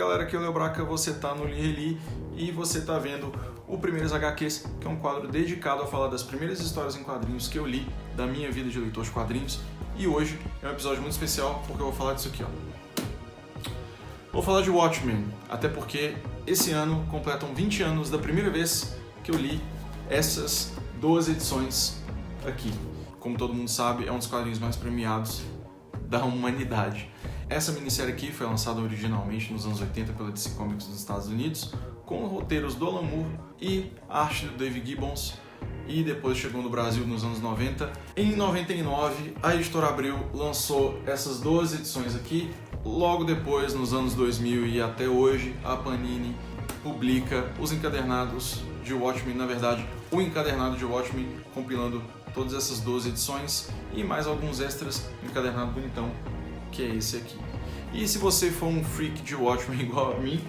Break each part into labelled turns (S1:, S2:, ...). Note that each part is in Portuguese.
S1: galera, aqui é o Leo Braca, você tá no Li Reli e você tá vendo o Primeiros HQs, que é um quadro dedicado a falar das primeiras histórias em quadrinhos que eu li da minha vida de leitor de quadrinhos. E hoje é um episódio muito especial porque eu vou falar disso aqui, ó. Vou falar de Watchmen, até porque esse ano completam 20 anos da primeira vez que eu li essas duas edições aqui. Como todo mundo sabe, é um dos quadrinhos mais premiados da humanidade. Essa minissérie aqui foi lançada originalmente nos anos 80 pela DC Comics dos Estados Unidos, com roteiros do Alan Moore e arte do Dave Gibbons, e depois chegou no Brasil nos anos 90. Em 99, a Editora Abril lançou essas duas edições aqui. Logo depois, nos anos 2000 e até hoje, a Panini publica os encadernados de Watchmen, na verdade, o encadernado de Watchmen, compilando todas essas duas edições e mais alguns extras, um encadernado bonitão, que é esse aqui. E se você for um freak de Watchmen igual a mim,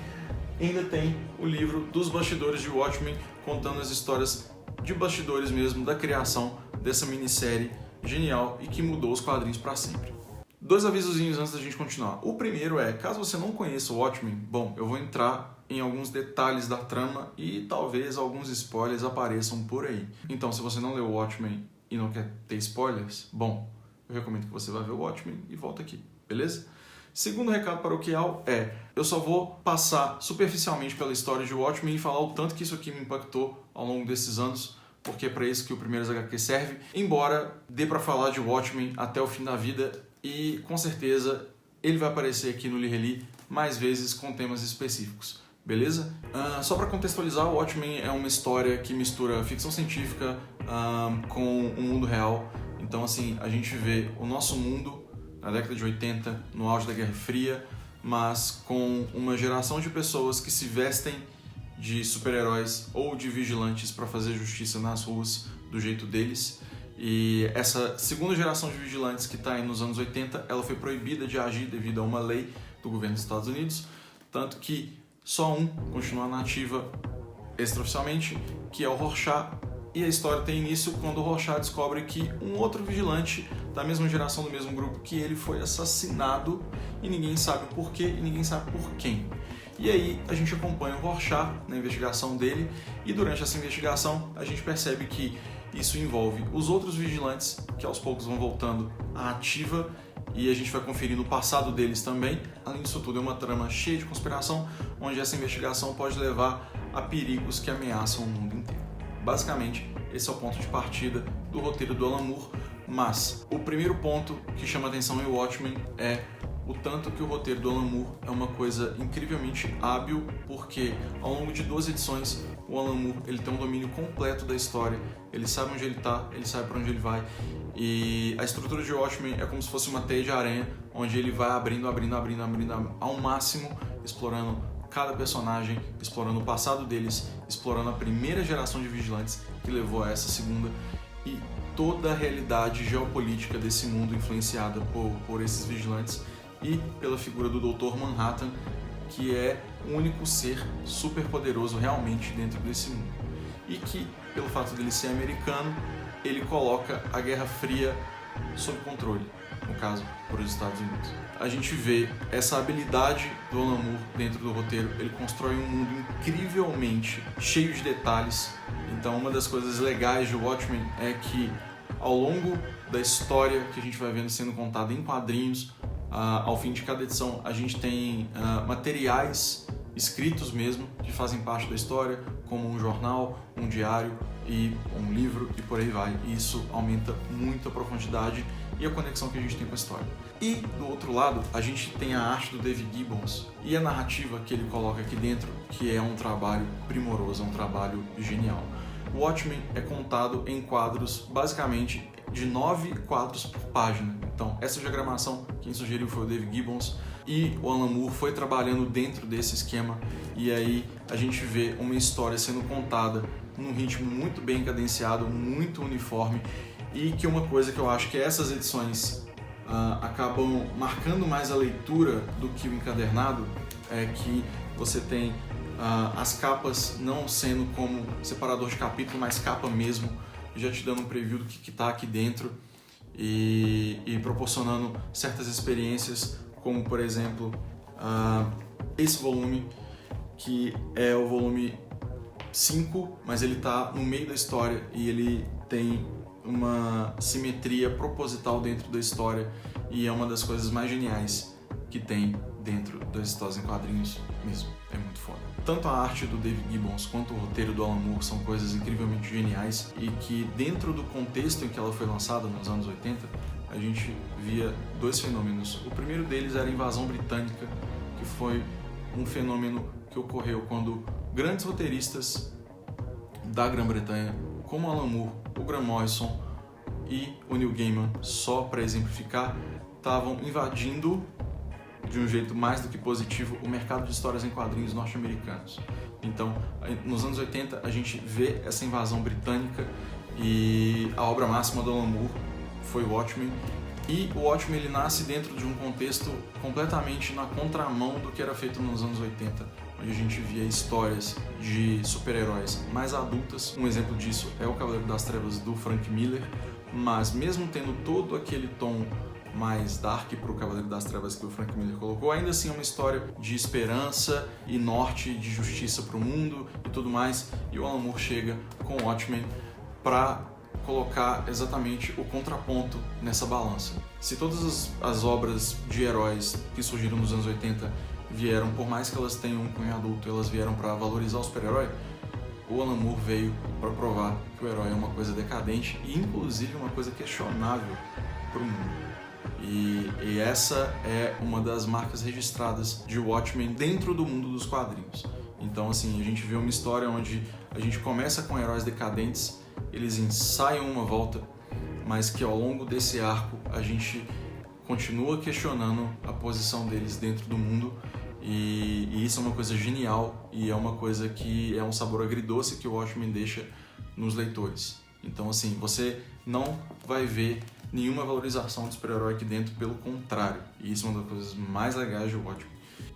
S1: ainda tem o livro dos bastidores de Watchmen, contando as histórias de bastidores mesmo da criação dessa minissérie genial e que mudou os quadrinhos para sempre. Dois avisozinhos antes da gente continuar. O primeiro é, caso você não conheça o Watchmen, bom, eu vou entrar em alguns detalhes da trama e talvez alguns spoilers apareçam por aí. Então, se você não leu o Watchmen e não quer ter spoilers, bom, eu recomendo que você vá ver o Watchmen e volta aqui, beleza? Segundo recado paroquial é, eu só vou passar superficialmente pela história de Watchmen e falar o tanto que isso aqui me impactou ao longo desses anos, porque é para isso que o Primeiros HQ serve, embora dê para falar de Watchmen até o fim da vida e com certeza ele vai aparecer aqui no Li Reli mais vezes com temas específicos. Beleza? Só para contextualizar, o Watchmen é uma história que mistura ficção científica com o mundo real. Então, assim, a gente vê o nosso mundo na década de 80, no auge da Guerra Fria, mas com uma geração de pessoas que se vestem de super-heróis ou de vigilantes para fazer justiça nas ruas do jeito deles. E essa segunda geração de vigilantes que está aí nos anos 80, ela foi proibida de agir devido a uma lei do governo dos Estados Unidos, tanto que só um continua na ativa extraoficialmente, que é o Rorschach, e a história tem início quando o Rorschach descobre que um outro vigilante da mesma geração, do mesmo grupo que ele, foi assassinado e ninguém sabe o porquê e ninguém sabe por quem. E aí a gente acompanha o Rorschach na investigação dele e durante essa investigação a gente percebe que isso envolve os outros vigilantes que aos poucos vão voltando à ativa e a gente vai conferindo o passado deles também. Além disso tudo, é uma trama cheia de conspiração, onde essa investigação pode levar a perigos que ameaçam o mundo inteiro. Basicamente, esse é o ponto de partida do roteiro do Alan Moore, mas o primeiro ponto que chama atenção em Watchmen é o tanto que o roteiro do Alan Moore é uma coisa incrivelmente hábil, porque ao longo de 12 edições, o Alan Moore ele tem um domínio completo da história, ele sabe onde ele está, ele sabe para onde ele vai, e a estrutura de Watchmen é como se fosse uma teia de aranha, onde ele vai abrindo ao máximo, explorando cada personagem, explorando o passado deles, explorando a primeira geração de vigilantes que levou a essa segunda e toda a realidade geopolítica desse mundo influenciada por esses vigilantes e pela figura do Dr. Manhattan, que é o único ser super poderoso realmente dentro desse mundo. E que, pelo fato dele ser americano, ele coloca a Guerra Fria sob controle, no caso, por os Estados Unidos. A gente vê essa habilidade do Alan Moore dentro do roteiro, ele constrói um mundo incrivelmente cheio de detalhes. Então uma das coisas legais de Watchmen é que ao longo da história que a gente vai vendo sendo contada em quadrinhos, ao fim de cada edição a gente tem materiais escritos mesmo, que fazem parte da história, como um jornal, um diário e um livro e por aí vai. E isso aumenta muito a profundidade e a conexão que a gente tem com a história. E do outro lado, a gente tem a arte do Dave Gibbons e a narrativa que ele coloca aqui dentro, que é um trabalho primoroso, é um trabalho genial. O Watchmen é contado em quadros, basicamente, de 9 quadros por página. Então, essa diagramação, quem sugeriu foi o Dave Gibbons, e o Alan Moore foi trabalhando dentro desse esquema, e aí a gente vê uma história sendo contada num ritmo muito bem cadenciado, muito uniforme, e que uma coisa que eu acho que essas edições acabam marcando mais a leitura do que o encadernado é que você tem as capas não sendo como separador de capítulo, mas capa mesmo, já te dando um preview do que está aqui dentro e proporcionando certas experiências, como por exemplo esse volume, que é o volume 5, mas ele está no meio da história e ele tem uma simetria proposital dentro da história e é uma das coisas mais geniais que tem dentro das histórias em quadrinhos mesmo. É muito foda. Tanto a arte do Dave Gibbons quanto o roteiro do Alan Moore são coisas incrivelmente geniais e que dentro do contexto em que ela foi lançada nos anos 80, a gente via dois fenômenos. O primeiro deles era a invasão britânica, que foi um fenômeno que ocorreu quando grandes roteiristas da Grã-Bretanha, como Alan Moore, o Grant Morrison e o Neil Gaiman, só para exemplificar, estavam invadindo de um jeito mais do que positivo o mercado de histórias em quadrinhos norte-americanos. Então, nos anos 80, a gente vê essa invasão britânica e a obra máxima do Alan Moore foi o Watchmen. E o Watchmen ele nasce dentro de um contexto completamente na contramão do que era feito nos anos 80, onde a gente via histórias de super-heróis mais adultas. Um exemplo disso é o Cavaleiro das Trevas do Frank Miller, mas mesmo tendo todo aquele tom mais dark para o Cavaleiro das Trevas que o Frank Miller colocou, ainda assim é uma história de esperança e norte, de justiça para o mundo e tudo mais, e o Alan Moore chega com o Watchmen para colocar exatamente o contraponto nessa balança. Se todas as obras de heróis que surgiram nos anos 80 vieram, por mais que elas tenham um cunho adulto, elas vieram para valorizar o super-herói, o Alan Moore veio para provar que o herói é uma coisa decadente e inclusive uma coisa questionável para o mundo. E essa é uma das marcas registradas de Watchmen dentro do mundo dos quadrinhos. Então, assim, a gente vê uma história onde a gente começa com heróis decadentes, eles ensaiam uma volta, mas que ao longo desse arco a gente continua questionando a posição deles dentro do mundo e isso é uma coisa genial e é uma coisa que é um sabor agridoce que o Watchmen deixa nos leitores. Então, assim, você não vai ver nenhuma valorização de super-herói aqui dentro, pelo contrário. E isso é uma das coisas mais legais de Watchmen.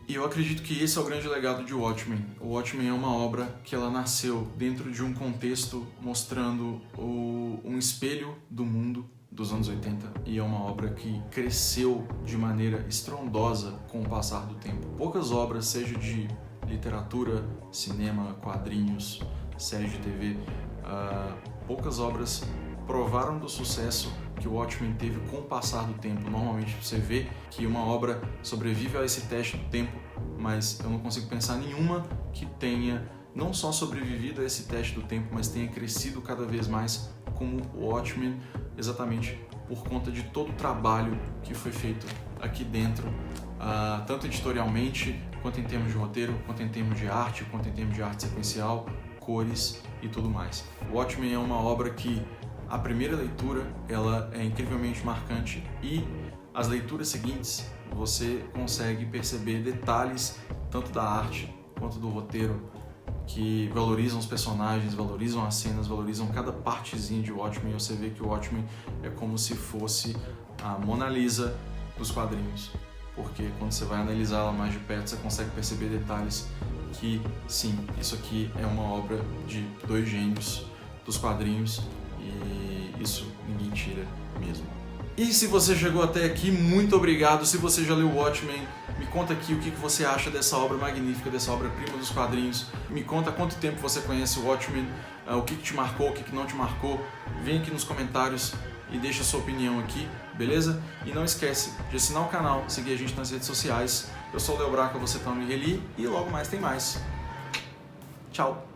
S1: E eu acredito que esse é o grande legado de Watchmen. O Watchmen é uma obra que ela nasceu dentro de um contexto mostrando um espelho do mundo dos anos 80 e é uma obra que cresceu de maneira estrondosa com o passar do tempo. Poucas obras, seja de literatura, cinema, quadrinhos, séries de TV, poucas obras provaram do sucesso que o Watchmen teve com o passar do tempo. Normalmente você vê que uma obra sobrevive a esse teste do tempo, mas eu não consigo pensar nenhuma que tenha não só sobrevivido a esse teste do tempo, mas tenha crescido cada vez mais como o Watchmen, exatamente por conta de todo o trabalho que foi feito aqui dentro, tanto editorialmente, quanto em termos de roteiro, quanto em termos de arte, quanto em termos de arte sequencial, cores e tudo mais. O Watchmen é uma obra que a primeira leitura ela é incrivelmente marcante e as leituras seguintes você consegue perceber detalhes tanto da arte quanto do roteiro que valorizam os personagens, valorizam as cenas, valorizam cada partezinha de Watchmen. Você vê que o Watchmen é como se fosse a Mona Lisa dos quadrinhos, porque quando você vai analisá-la mais de perto você consegue perceber detalhes que sim, isso aqui é uma obra de dois gênios dos quadrinhos e isso ninguém tira mesmo. E se você chegou até aqui, muito obrigado. Se você já leu Watchmen, me conta aqui o que você acha dessa obra magnífica, dessa obra-prima dos quadrinhos. Me conta há quanto tempo você conhece o Watchmen, o que te marcou, o que não te marcou. Vem aqui nos comentários e deixa a sua opinião aqui, beleza? E não esquece de assinar o canal, seguir a gente nas redes sociais. Eu sou o Léo Braca, você tá no Ireli e logo mais tem mais. Tchau!